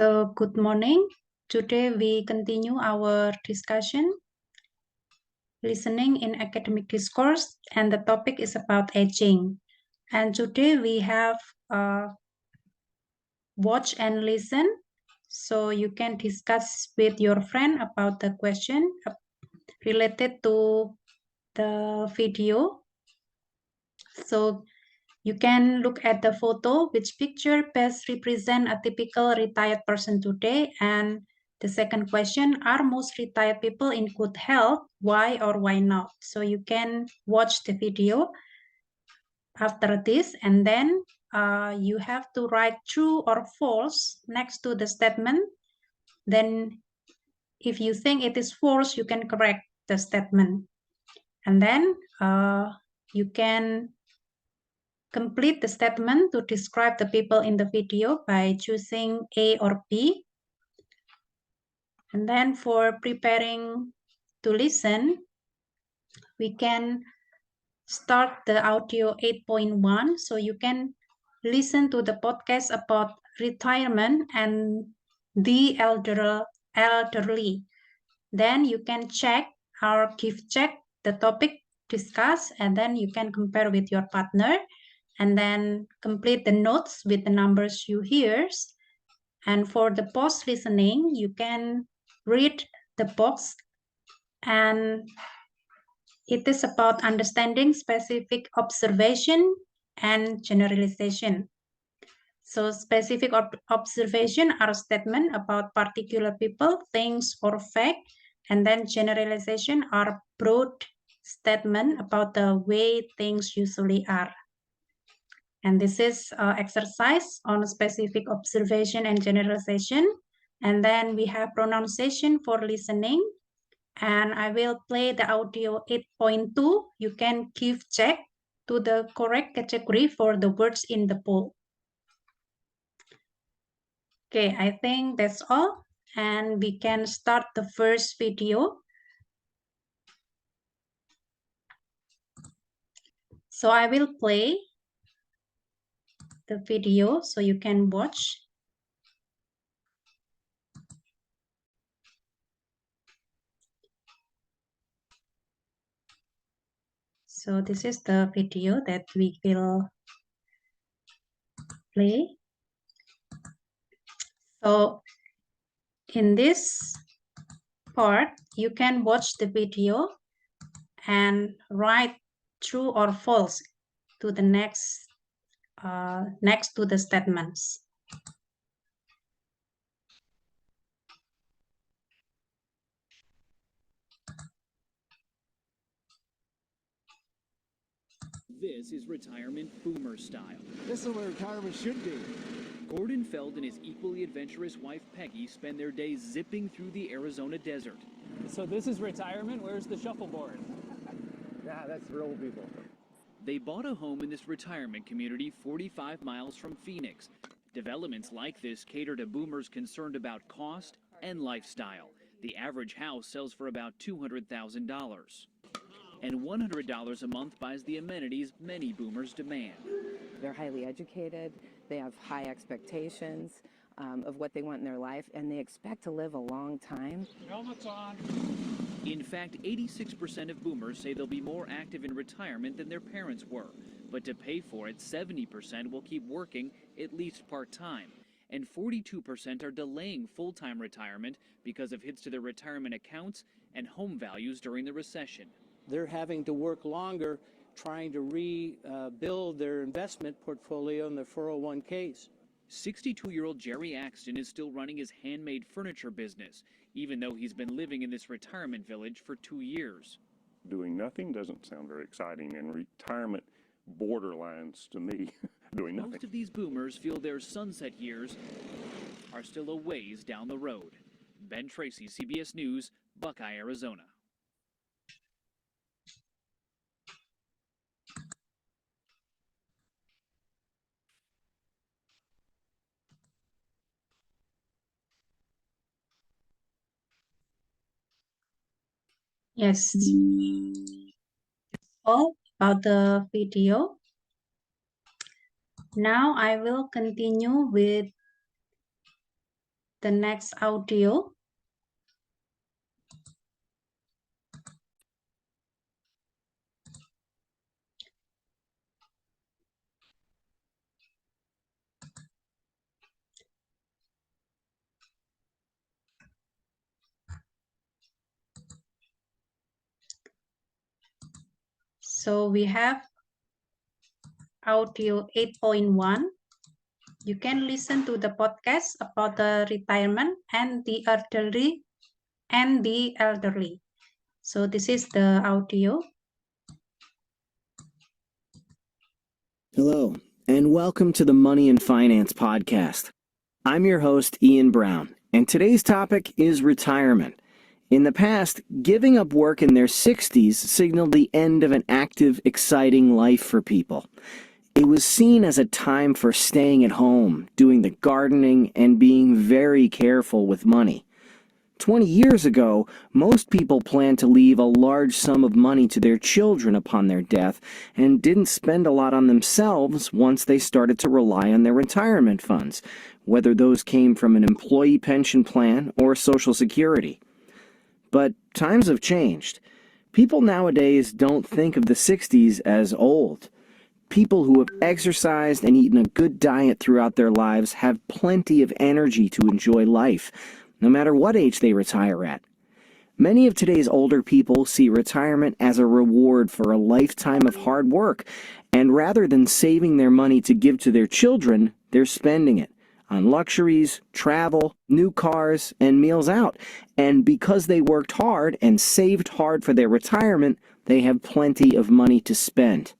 So, good morning. Today we continue our discussion, listening in academic discourse, and the topic is about aging. And today we have watch and listen. So you can discuss with your friend about the question related to the video. So you can look at the photo, which picture best represent a typical retired person today. And the second question, are most retired people in good health? Why or why not? So you can watch the video after this, and then you have to write true or false next to the statement. Then if you think it is false, you can correct the statement. And then you can complete the statement to describe the people in the video by choosing A or B. And then for preparing to listen, we can start the audio 8.1. So you can listen to the podcast about retirement and the elderly. Then you can check or give check the topic discussed, and then you can compare with your partner and then complete the notes with the numbers you hear. And for the post listening, you can read the box, and it is about understanding specific observation and generalization. So specific observation are statements about particular people, things, or fact, and then generalization are broad statement about the way things usually are. And this is exercise on specific observation and generalization. And then we have pronunciation for listening. And I will play the audio 8.2. You can give check to the correct category for the words in the poll. Okay, I think that's all. And we can start the first video. So I will play the video so you can watch. So this is the video that we will play. So in this part, you can watch the video and write true or false to the next to the statements. This is retirement boomer style. This is what retirement should be. Gordon Feld and his equally adventurous wife Peggy spend their days zipping through the Arizona desert. So this is retirement? Where's the shuffleboard? Nah, that's for old people. They bought a home in this retirement community 45 miles from Phoenix. Developments like this cater to boomers concerned about cost and lifestyle. The average house sells for about $200,000. And $100 a month buys the amenities many boomers demand. They're highly educated, they have high expectations of what they want in their life, and they expect to live a long time. Helmets on. In fact, 86% of boomers say they'll be more active in retirement than their parents were. But to pay for it, 70% will keep working, at least part-time. And 42% are delaying full-time retirement because of hits to their retirement accounts and home values during the recession. They're having to work longer trying to rebuild their investment portfolio in their 401ks. 62-year-old Jerry Axton is still running his handmade furniture business, even though he's been living in this retirement village for 2 years. Doing nothing doesn't sound very exciting, and retirement borderlines to me doing nothing. Most of these boomers feel their sunset years are still a ways down the road. Ben Tracy, CBS News, Buckeye, Arizona. Yes. All about the video. Now I will continue with the next audio. So we have audio 8.1. You can listen to the podcast about the retirement and the elderly. So this is the audio. Hello, and welcome to the Money and Finance Podcast. I'm your host, Ian Brown, and today's topic is retirement. In the past, giving up work in their 60s signaled the end of an active, exciting life for people. It was seen as a time for staying at home, doing the gardening, and being very careful with money. 20 years ago, most people planned to leave a large sum of money to their children upon their death and didn't spend a lot on themselves once they started to rely on their retirement funds, whether those came from an employee pension plan or Social Security. But times have changed. People nowadays don't think of the 60s as old. People who have exercised and eaten a good diet throughout their lives have plenty of energy to enjoy life, no matter what age they retire at. Many of today's older people see retirement as a reward for a lifetime of hard work, and rather than saving their money to give to their children, they're spending it on luxuries, travel, new cars, and meals out. And because they worked hard and saved hard for their retirement, they have plenty of money to spend.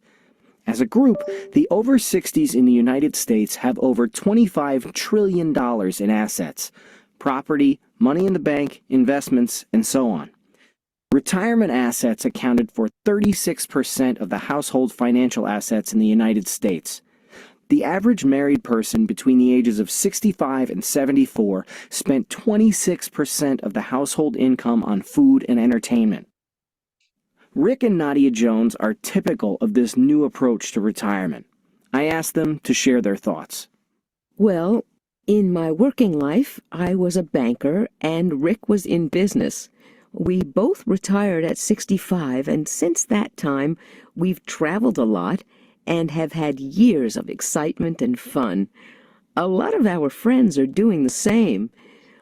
As a group, the over 60s in the United States have over $25 trillion in assets, property, money in the bank, investments, and so on. Retirement assets accounted for 36% of the household financial assets in the United States. The average married person between the ages of 65 and 74 spent 26% of the household income on food and entertainment. Rick and Nadia Jones are typical of this new approach to retirement. I asked them to share their thoughts. Well, in my working life, I was a banker and Rick was in business. We both retired at 65, and since that time, we've traveled a lot and have had years of excitement and fun. A lot of our friends are doing the same.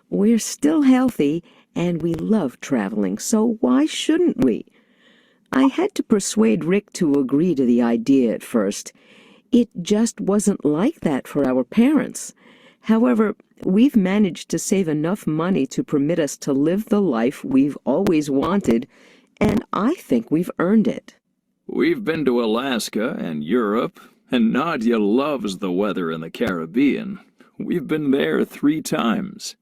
We're still healthy and we love traveling, so why shouldn't we? I had to persuade Rick to agree to the idea at first. It just wasn't like that for our parents. However, we've managed to save enough money to permit us to live the life we've always wanted, and I think we've earned it. We've been to Alaska and Europe, and Nadia loves the weather in the Caribbean. We've been there 3 times.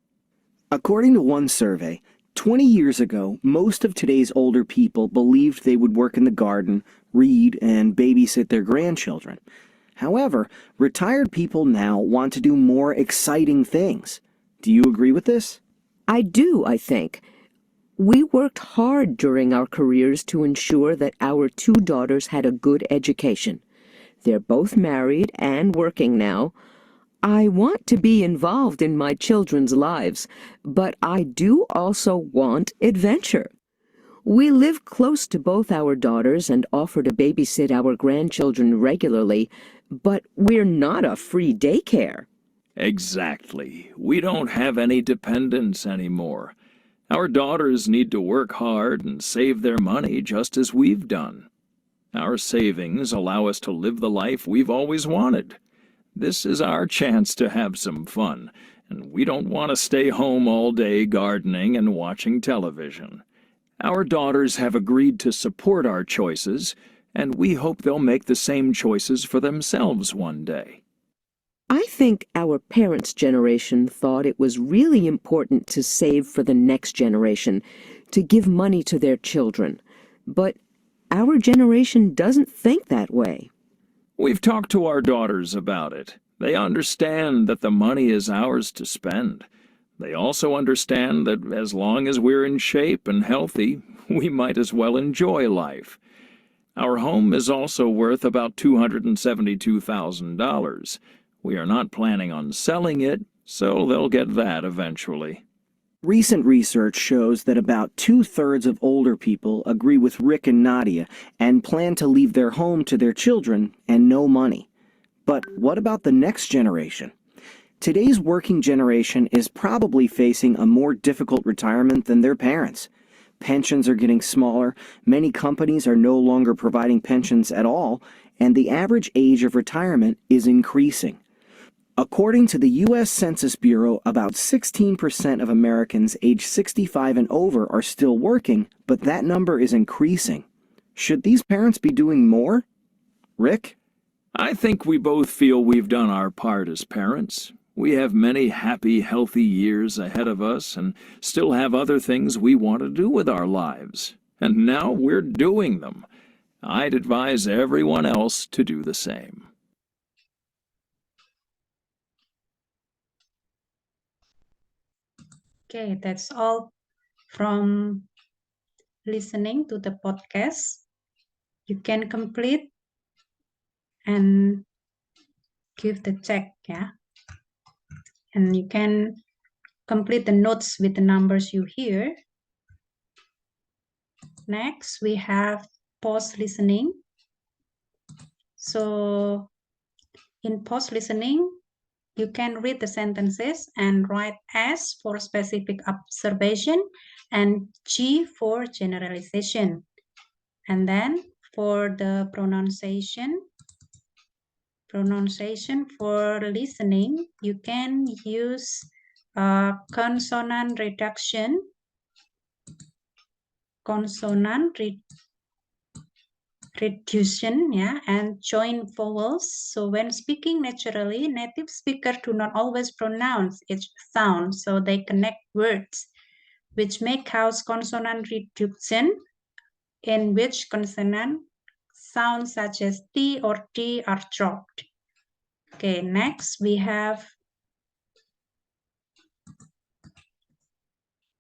According to one survey, 20 years ago, most of today's older people believed they would work in the garden, read, and babysit their grandchildren. However, retired people now want to do more exciting things. Do you agree with this? I do, I think. We worked hard during our careers to ensure that our 2 daughters had a good education. They're both married and working now. I want to be involved in my children's lives, but I do also want adventure. We live close to both our daughters and offer to babysit our grandchildren regularly, but we're not a free daycare. Exactly. We don't have any dependents anymore. Our daughters need to work hard and save their money just as we've done. Our savings allow us to live the life we've always wanted. This is our chance to have some fun, and we don't want to stay home all day gardening and watching television. Our daughters have agreed to support our choices, and we hope they'll make the same choices for themselves one day. I think our parents' generation thought it was really important to save for the next generation, to give money to their children. But our generation doesn't think that way. We've talked to our daughters about it. They understand that the money is ours to spend. They also understand that as long as we're in shape and healthy, we might as well enjoy life. Our home is also worth about $272,000. We are not planning on selling it, so they'll get that eventually. Recent research shows that about 2/3 of older people agree with Rick and Nadia and plan to leave their home to their children and no money. But what about the next generation? Today's working generation is probably facing a more difficult retirement than their parents. Pensions are getting smaller, many companies are no longer providing pensions at all, and the average age of retirement is increasing. According to the U.S. Census Bureau, about 16% of Americans age 65 and over are still working, but that number is increasing. Should these parents be doing more? Rick? I think we both feel we've done our part as parents. We have many happy, healthy years ahead of us and still have other things we want to do with our lives. And now we're doing them. I'd advise everyone else to do the same. Okay, that's all from listening to the podcast. You can complete and give the check, yeah? And you can complete the notes with the numbers you hear. Next, we have pause listening. So in pause listening, you can read the sentences and write S for specific observation and G for generalization. And then for the pronunciation for listening, you can use consonant reduction, yeah, and joint vowels. So when speaking naturally, native speakers do not always pronounce each sound, so they connect words, which may cause consonant reduction, in which consonant sounds such as T or D are dropped. Okay, next we have,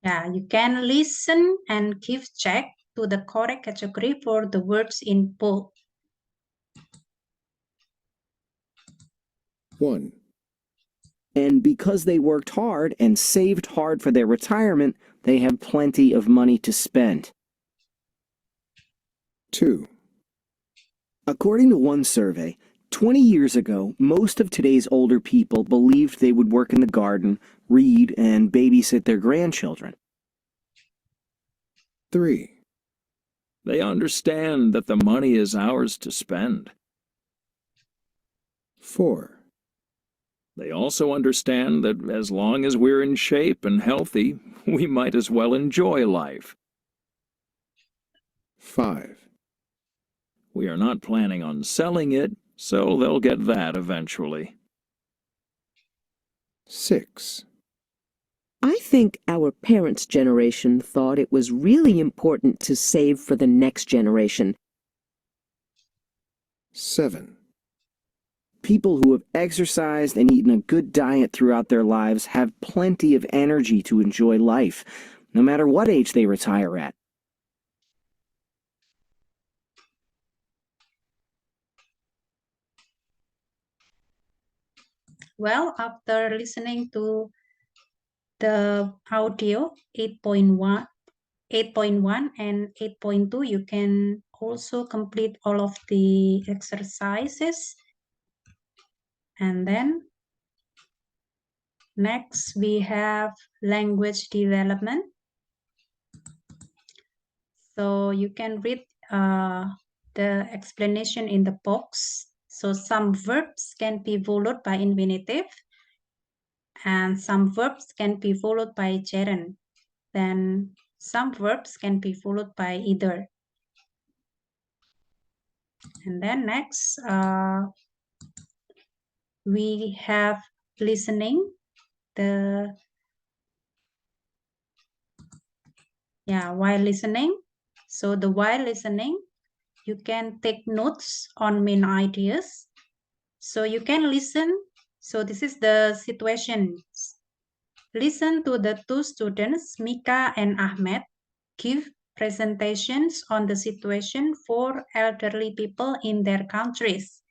you can listen and give check to the correct category for the words in bold. 1. And because they worked hard and saved hard for their retirement, they have plenty of money to spend. 2. According to one survey, 20 years ago, most of today's older people believed they would work in the garden, read, and babysit their grandchildren. 3. They understand that the money is ours to spend. 4. They also understand that as long as we're in shape and healthy, we might as well enjoy life. 5. We are not planning on selling it, so they'll get that eventually. 6. I think our parents' generation thought it was really important to save for the next generation. 7. People who have exercised and eaten a good diet throughout their lives have plenty of energy to enjoy life, no matter what age they retire at. Well, after listening to the audio 8.1 and 8.2, you can also complete all of the exercises. And then next we have language development. So you can read the explanation in the box. So some verbs can be followed by infinitive, and some verbs can be followed by gerund. Then some verbs can be followed by either. And then next, we have listening. While listening. So while listening, you can take notes on main ideas. So you can listen. So this is the situation. Listen to the two students, Mika and Ahmed, give presentations on the situation for elderly people in their countries.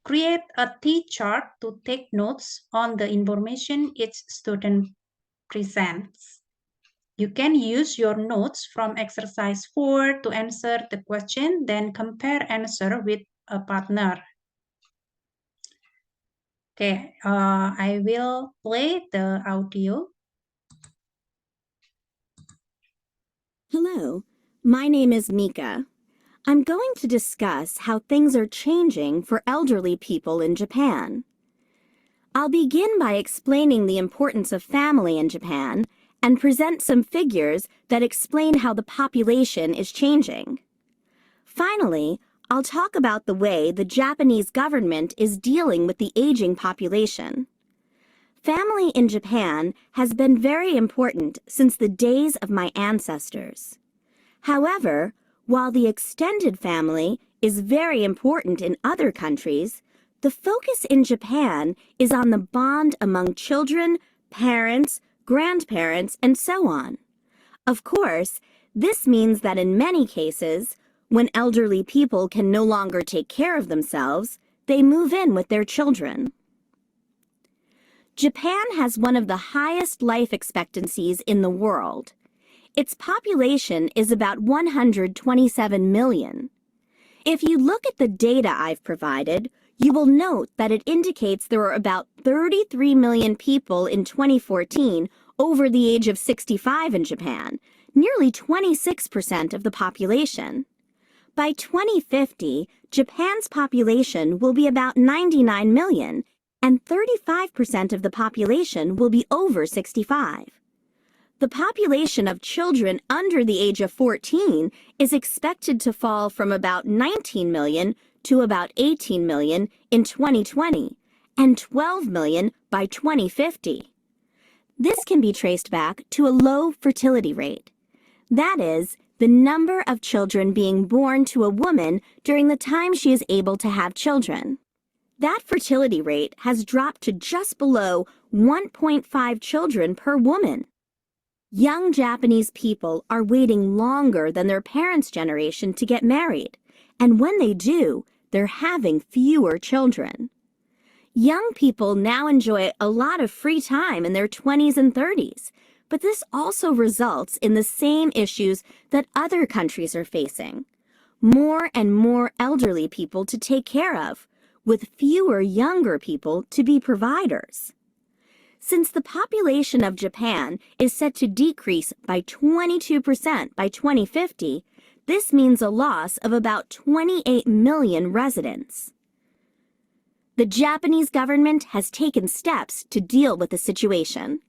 Create a T-chart to take notes on the information each student presents. You can use your notes from exercise 4 to answer the question, then compare answer with a partner. Okay, I will play the audio. Hello, my name is Mika. I'm going to discuss how things are changing for elderly people in Japan. I'll begin by explaining the importance of family in Japan and present some figures that explain how the population is changing. Finally, I'll talk about the way the Japanese government is dealing with the aging population. Family in Japan has been very important since the days of my ancestors. However, while the extended family is very important in other countries, the focus in Japan is on the bond among children, parents, grandparents, and so on. Of course, this means that in many cases, when elderly people can no longer take care of themselves, they move in with their children. Japan has one of the highest life expectancies in the world. Its population is about 127 million. If you look at the data I've provided, you will note that it indicates there were about 33 million people in 2014 over the age of 65 in Japan, nearly 26% of the population. By 2050, Japan's population will be about 99 million, and 35% of the population will be over 65. The population of children under the age of 14 is expected to fall from about 19 million to about 18 million in 2020 and 12 million by 2050. This can be traced back to a low fertility rate. That is, the number of children being born to a woman during the time she is able to have children. That fertility rate has dropped to just below 1.5 children per woman. Young Japanese people are waiting longer than their parents' generation to get married, and when they do, they're having fewer children. Young people now enjoy a lot of free time in their 20s and 30s, but this also results in the same issues that other countries are facing. More and more elderly people to take care of, with fewer younger people to be providers. Since the population of Japan is set to decrease by 22% by 2050, this means a loss of about 28 million residents. The Japanese government has taken steps to deal with the situation.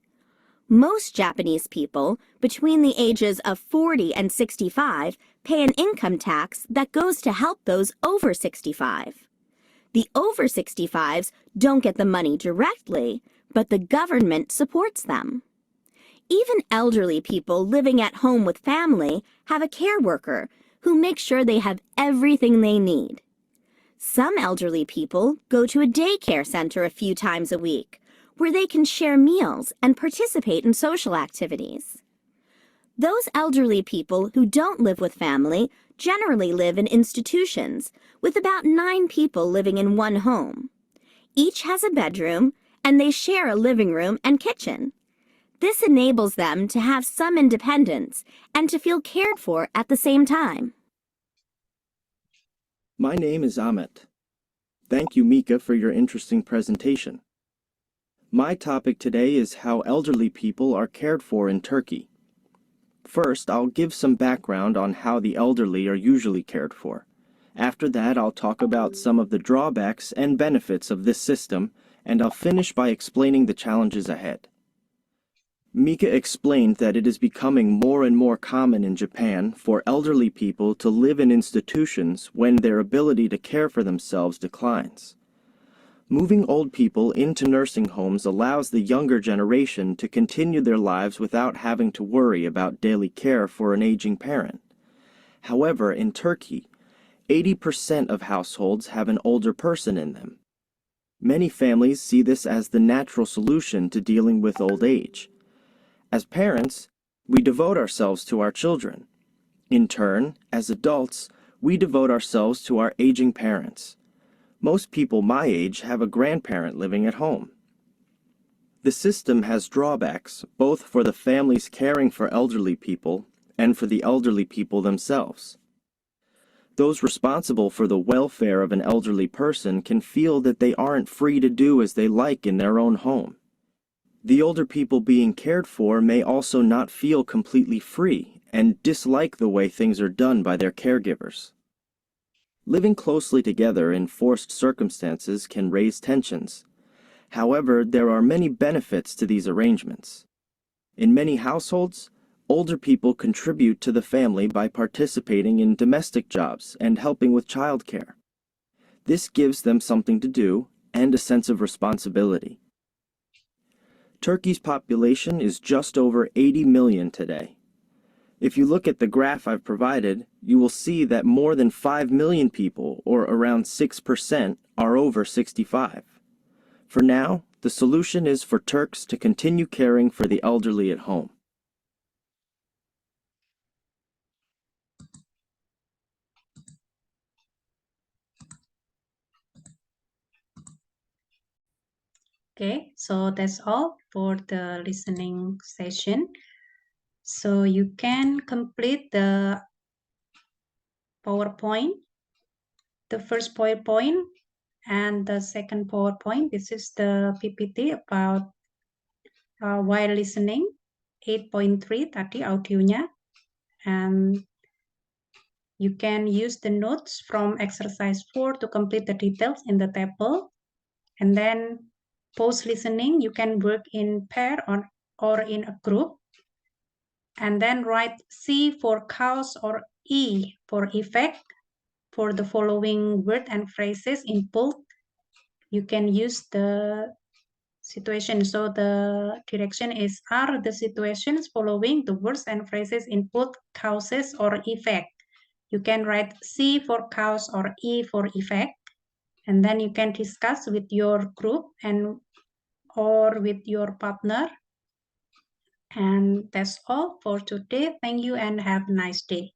Most Japanese people between the ages of 40 and 65 pay an income tax that goes to help those over 65. The over 65s don't get the money directly, but the government supports them. Even elderly people living at home with family have a care worker who makes sure they have everything they need. Some elderly people go to a daycare center a few times a week, where they can share meals and participate in social activities. Those elderly people who don't live with family generally live in institutions, with about 9 people living in one home. Each has a bedroom, and they share a living room and kitchen. This enables them to have some independence and to feel cared for at the same time. My name is Amit. Thank you, Mika, for your interesting presentation. My topic today is how elderly people are cared for in Turkey. First, I'll give some background on how the elderly are usually cared for. After that, I'll talk about some of the drawbacks and benefits of this system, and I'll finish by explaining the challenges ahead. Mika explained that it is becoming more and more common in Japan for elderly people to live in institutions when their ability to care for themselves declines. Moving old people into nursing homes allows the younger generation to continue their lives without having to worry about daily care for an aging parent. However, in Turkey, 80% of households have an older person in them. Many families see this as the natural solution to dealing with old age. As parents, we devote ourselves to our children. In turn, as adults, we devote ourselves to our aging parents. Most people my age have a grandparent living at home. The system has drawbacks, both for the families caring for elderly people and for the elderly people themselves. Those responsible for the welfare of an elderly person can feel that they aren't free to do as they like in their own home. The older people being cared for may also not feel completely free and dislike the way things are done by their caregivers. Living closely together in forced circumstances can raise tensions. However, there are many benefits to these arrangements. In many households, older people contribute to the family by participating in domestic jobs and helping with childcare. This gives them something to do and a sense of responsibility. Turkey's population is just over 80 million today. If you look at the graph I've provided, you will see that more than 5 million people, or around 6%, are over 65. For now, the solution is for Turks to continue caring for the elderly at home. Okay, so that's all for the listening session. So you can complete the PowerPoint, the first PowerPoint and the second PowerPoint. This is the PPT about while listening 8.3 tadi audionya, and you can use the notes from exercise 4 to complete the details in the table. And then post listening, you can work in pair or in a group. And then write C for cause or E for effect. For the following word and phrases in bold, you can use the situation. So the direction is, are the situations following the words and phrases in both causes or effect? You can write C for cause or E for effect, and then you can discuss with your group and or with your partner. And that's all for today. Thank you and have a nice day.